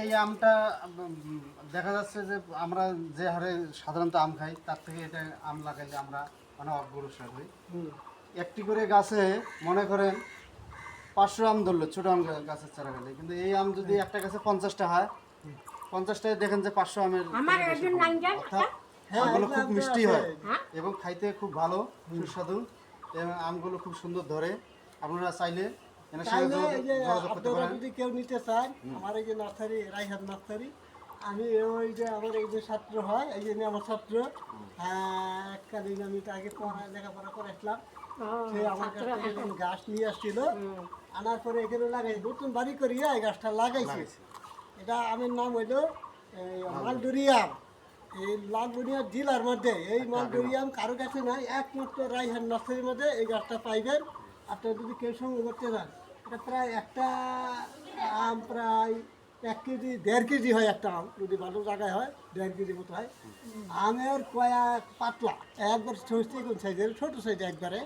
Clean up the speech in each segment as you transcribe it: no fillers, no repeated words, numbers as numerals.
এই আমটা দেখা যাচ্ছে যে আমরা যে হারে সাধারণত আম খাই তার থেকে এটা আম লাগাইলে আমরা মানে অগ্রসর হই। একটি করে গাছে মনে করেন 500 আম ধরলো, ছোট আম গাছের চারা গেলে, কিন্তু এই আম যদি একটা গাছে 50টা হয়, 50টায় দেখেন যে 500 আমের অর্থাৎ আমগুলো খুব মিষ্টি হয় এবং খাইতে খুব ভালো সুস্বাদু এবং আমগুলো খুব সুন্দর ধরে। আপনারা চাইলে এনার সঙ্গে যোগাযোগ করতে আপনারা পারেন। যদি কেউ নিতে চান, আমার এই যে নার্সারি, রাইহান নার্সারি, আমি ওই যে আমার এই যে ছাত্র হয়, এই জন্য আমার ছাত্র এককালীন আমি তাকে লেখাপড়া করে আসলাম, সে আমার কাছ থেকে যখন গাছ নিয়ে আসছিল, আনার পরে এখানে লাগাই নতুন বাড়ি করিয়া এই গাছটা লাগাইছে। এটা আমের নাম হইল মালডোরিয়াম। এই লালবনিয়া জেলার মধ্যে এই মালডোরিয়াম কারো কাছে নাই, একমাত্র রাইহান নার্সারির মধ্যে এই গাছটা পাইবেন। আপনারা যদি কেউ সঙ্গে করতে চান, এটা প্রায় একটা আম প্রায় 1 কেজি 1.5 কেজি হয় একটা আম, যদি ভালো জায়গায় হয় 1.5 কেজি মতো হয়। আমের কয়েক পাতলা একবার কোন সাইজের, ছোটো সাইজে একবারে,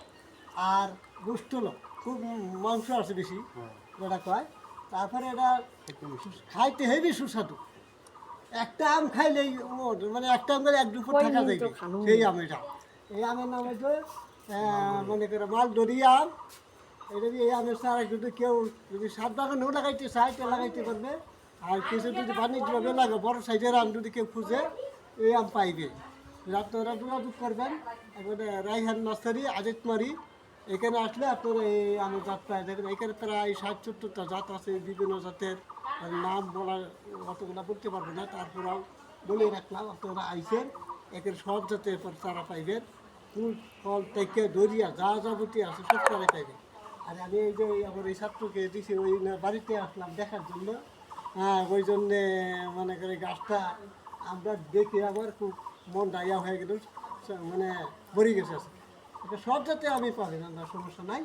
আর গুষ্টলো খুব, মাংস আছে বেশি যেটা কয়। তারপরে এটা খাইতে হেবি সুস্বাদু। একটা আম খাইলেই মানে একটা আম খাইলে 1 দুপুর থাকা যায়, সেই আম এটা। এই আমের নাম হচ্ছে মনে করে মালডোরিয়া আম। এটা দিয়ে এই আমের চারা যদি কেউ যদি সাত বাগানেও লাগাইতে চায় তো লাগাইতে পারবে। আর কিছু যদি বাণিজ্যভাবে লাগে, বড় সাইজের আম যদি কেউ খুঁজে, এই আম পাইবে। আপনারা যোগাযোগ করবেন, এবারে রাইহান নার্সারি, আজিতমারি, এখানে আসলে আপনারা এই আমের জাত পাই যাবেন। এখানে প্রায় 60-70টা জাত আছে, বিভিন্ন জাতের নাম বলার অতগুলো বলতে পারবো না, তারপরেও বলে রাখলাম আপনারা আইসেন, এখানে সব জাতের চারা পাইবেন। ফুল ফল থেকে দরিয়া যা যাবতীয় আছে সব চারাই পাইবেন। আর আমি এই যে আমার এই ছাত্রকে দিছি, ওই বাড়িতে আসলাম দেখার জন্য। হ্যাঁ, ওই জন্যে মনে করে গাছটা আমরা দেখে আবার খুব মন ডাইয়া হয়ে গেল, মানে মরে গেছে। এটা সব যাতে আমি পাবেন, আপনার সমস্যা নাই,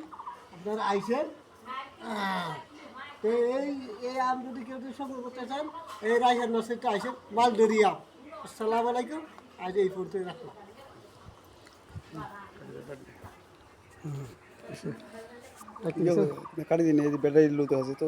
আপনারা আইসেন। তো এই এই আম যদি কেউ যদি সংগ্রহ করতে চান, এই রাইহান নার্সারিতে আইসেন, মালদরি আম। আসসালামু আলাইকুম, আজ এই পর্যন্ত রাখলাম। কাটি দিন, ব্যাটারি লুতে আছে তো।